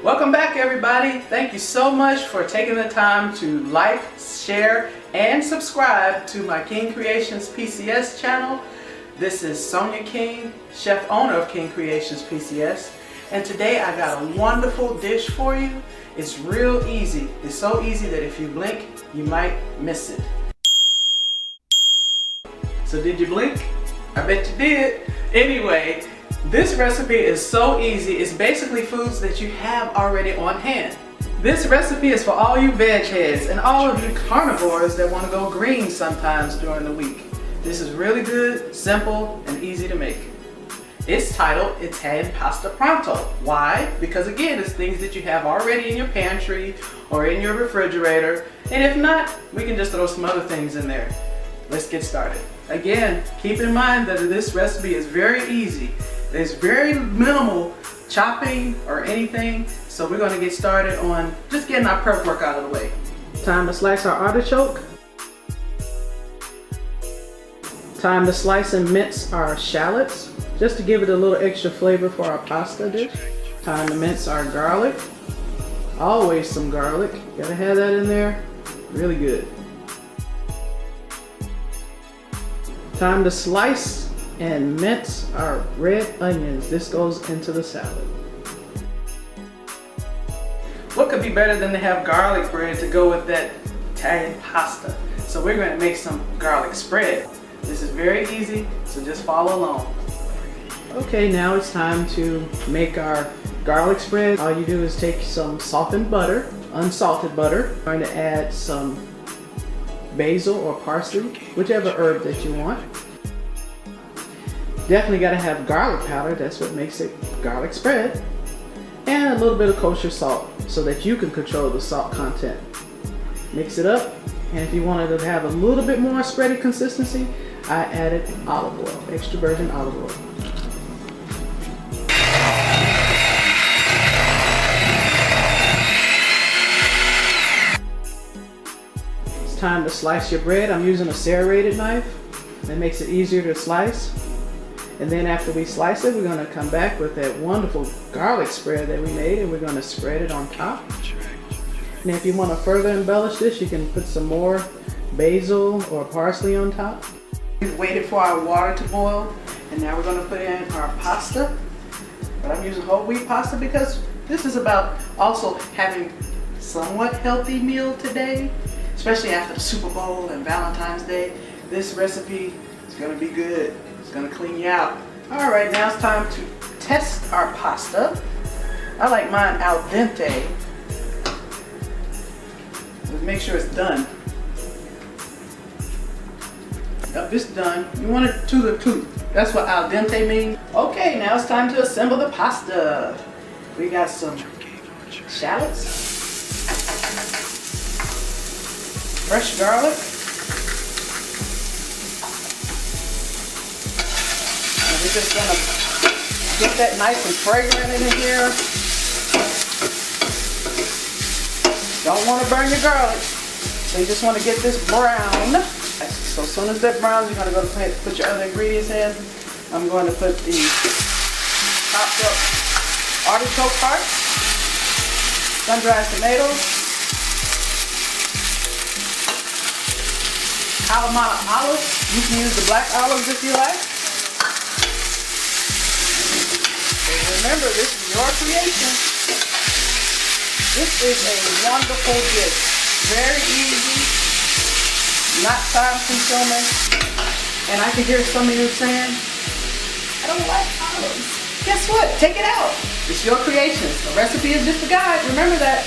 Welcome back, everybody. Thank you so much for taking the time to like, share, and subscribe to my King Kreations PCS channel. This is Sonya King, chef owner of King Kreations PCS, and today I got a wonderful dish for you. It's real easy. It's so easy that if you blink, you might miss it. So did you blink? I bet you did. Anyway, this recipe is so easy. It's basically foods that you have already on hand. This recipe is for all you veg heads and all of you carnivores that want to go green sometimes during the week. This is really good, simple, and easy to make. It's titled Italian Pasta Pronto. Why? Because again, it's things that you have already in your pantry or in your refrigerator. And if not, we can just throw some other things in there. Let's get started. Again, keep in mind that this recipe is very easy. There's very minimal chopping or anything, so we're going to get started on just getting our prep work out of the way. Time to slice our artichoke. Time to slice and mince our shallots, just to give it a little extra flavor for our pasta dish. Time to mince our garlic. Always some garlic. Gotta have that in there. Really good. Time to slice and mince our red onions. This goes into the salad. What could be better than to have garlic bread to go with that Italian pasta? So we're going to make some garlic spread. This is very easy, so just follow along. Okay, now it's time to make our garlic spread. All you do is take some softened butter, unsalted butter. I'm going to add some basil or parsley, whichever herb that you want. Definitely got to have garlic powder, that's what makes it garlic spread. And a little bit of kosher salt so that you can control the salt content. Mix it up, and if you wanted to have a little bit more spready consistency, I added olive oil, extra virgin olive oil. It's time to slice your bread. I'm using a serrated knife. That makes it easier to slice. And then after we slice it, we're going to come back with that wonderful garlic spread that we made, and we're going to spread it on top. And if you want to further embellish this, you can put some more basil or parsley on top. We've waited for our water to boil, and now we're going to put in our pasta. But I'm using whole wheat pasta because this is about also having a somewhat healthy meal today, especially after the Super Bowl and Valentine's Day. This recipe is going to be good. It's going to clean you out. All right, now it's time to test our pasta. I like mine al dente. Let's make sure it's done. Yep, it's done. You want it to the tooth. That's what al dente means. Okay, now it's time to assemble the pasta. We got some shallots, fresh garlic, and we're just gonna get that nice and fragrant in here. Don't want to burn your garlic, so you just want to get this brown. So as soon as that browns, you're going to go to put your other ingredients in. I'm going to put the chopped up artichoke hearts, sun-dried tomatoes, Kalamata olives. You can use the black olives if you like. And remember, this is your creation. This is a wonderful dish. Very easy, not time consuming. And I can hear some of you saying, I don't like olives. Guess what? Take it out. It's your creation. The recipe is just a guide. Remember that.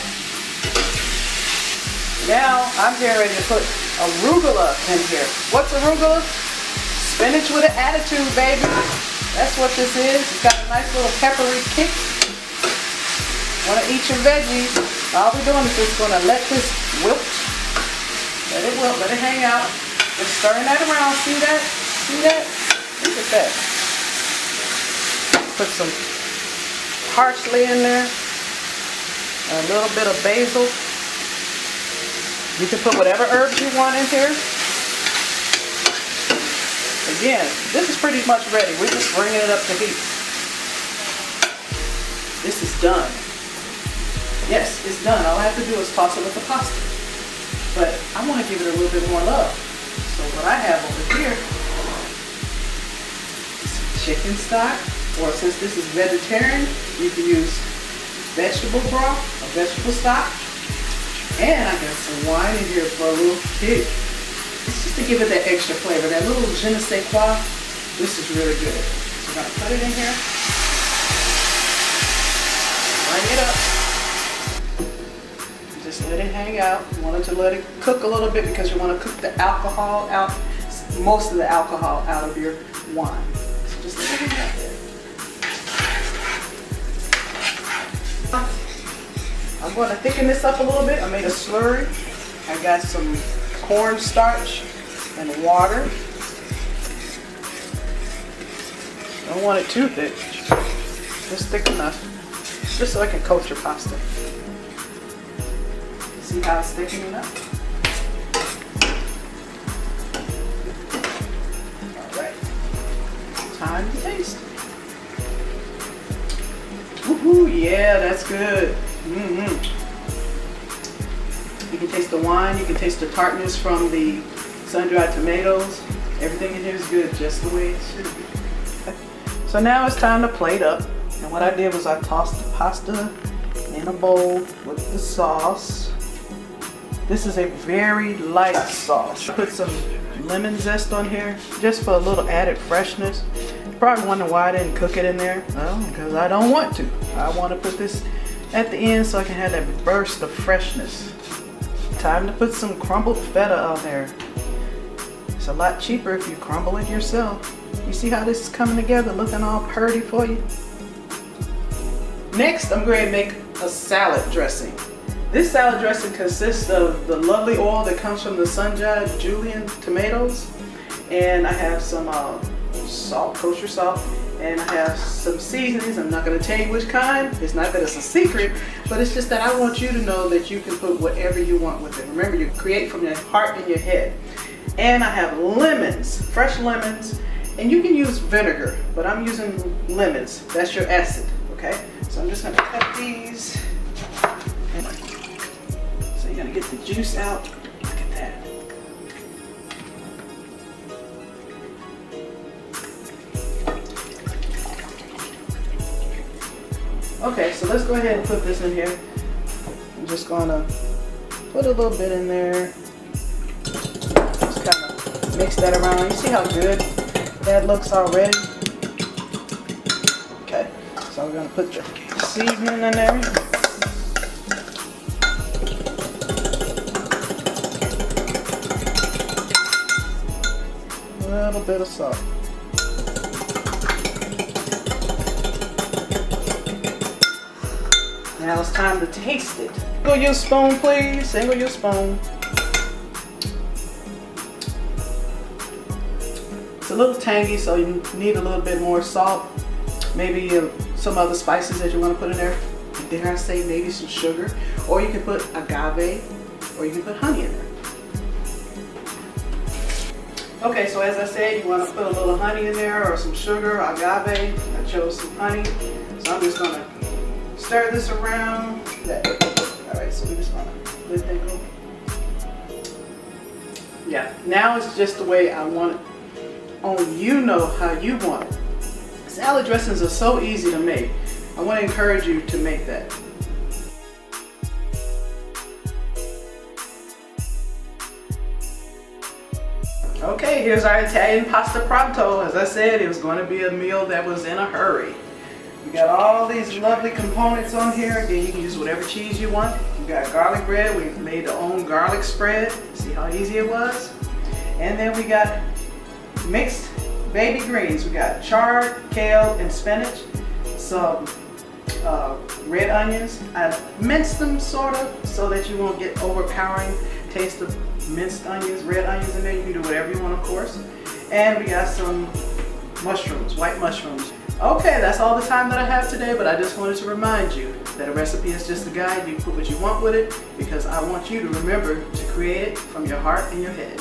Now I'm getting ready to put arugula in here. What's arugula? Spinach with an attitude, baby. That's what this is. It's got a nice little peppery kick. Want to eat your veggies. All we're doing is just going to let this wilt. Let it wilt, let it hang out. Just stirring that around. See that? See that? Look at that. Put some parsley in there. A little bit of basil. You can put whatever herbs you want in here. Again, this is pretty much ready. We're just bringing it up to heat. This is done. Yes, it's done. All I have to do is toss it with the pasta. But I want to give it a little bit more love. So what I have over here is some chicken stock, or since this is vegetarian, you can use vegetable broth or vegetable stock. And I got some wine in here for a little kick. It's just to give it that extra flavor, that little je ne sais quoi. This is really good. So I'm going to put it in here. Bring it up. Just let it hang out. You want to let it cook a little bit because you want to cook the alcohol out, most of the alcohol out of your wine. So just let it hang out there. I'm going to thicken this up a little bit. I made a slurry. I got some cornstarch and water. Don't want it too thick. Just thick enough. Just so I can coat your pasta. See how it's thickening up? Alright. Time to taste. Woohoo, yeah, that's good. You can taste the wine, you can taste the tartness from the sun-dried tomatoes. Everything in here is good, just the way it should be. So now it's time to plate up. And what I did was I tossed the pasta in a bowl with the sauce. This is a very light sauce. I put some lemon zest on here just for a little added freshness. You're probably wondering why I didn't cook it in there. Well, because I don't want to. I want to put this at the end so I can have that burst of freshness. Time to put some crumbled feta on there. It's a lot cheaper if you crumble it yourself. You see how this is coming together, looking all purty for you? Next, I'm going to make a salad dressing. This salad dressing consists of the lovely oil that comes from the sun-dried julienne tomatoes, and I have some salt, kosher salt, and I have some seasonings. I'm not going to tell you which kind. It's not that it's a secret, but it's just that I want you to know that you can put whatever you want with it. Remember, you create from your heart and your head. And I have lemons, fresh lemons, and you can use vinegar, but I'm using lemons. That's your acid, okay? So I'm just going to cut these. So you're going to get the juice out. Look at that. Okay, so let's go ahead and put this in here. I'm just going to put a little bit in there. Just kind of mix that around. You see how good that looks already? Okay, so we're going to put the seasoning in there. A little bit of salt. Now it's time to taste it. Single your spoon, please. Single your spoon. It's a little tangy, so you need a little bit more salt. Maybe some other spices that you want to put in there. Dare I say maybe some sugar. Or you can put agave, or you can put honey in there. Okay, so as I said, you want to put a little honey in there, or some sugar, agave. I chose some honey. So I'm just going to stir this around. Alright, so we're just going to let that go. Yeah, now it's just the way I want it. Only you know how you want it. Salad dressings are so easy to make. I want to encourage you to make that. Okay, here's our Italian Pasta Pronto. As I said, it was going to be a meal that was in a hurry. We got all these lovely components on here. Again, you can use whatever cheese you want. We got garlic bread. We made our own garlic spread. See how easy it was? And then we got mixed baby greens. We got chard, kale, and spinach. Some red onions. I minced them sort of so that you won't get overpowering taste of minced onions, red onions in there. You can do whatever you want, of course. And we got some mushrooms, white mushrooms. Okay, that's all the time that I have today, but I just wanted to remind you that a recipe is just a guide. You put what you want with it because I want you to remember to create it from your heart and your head.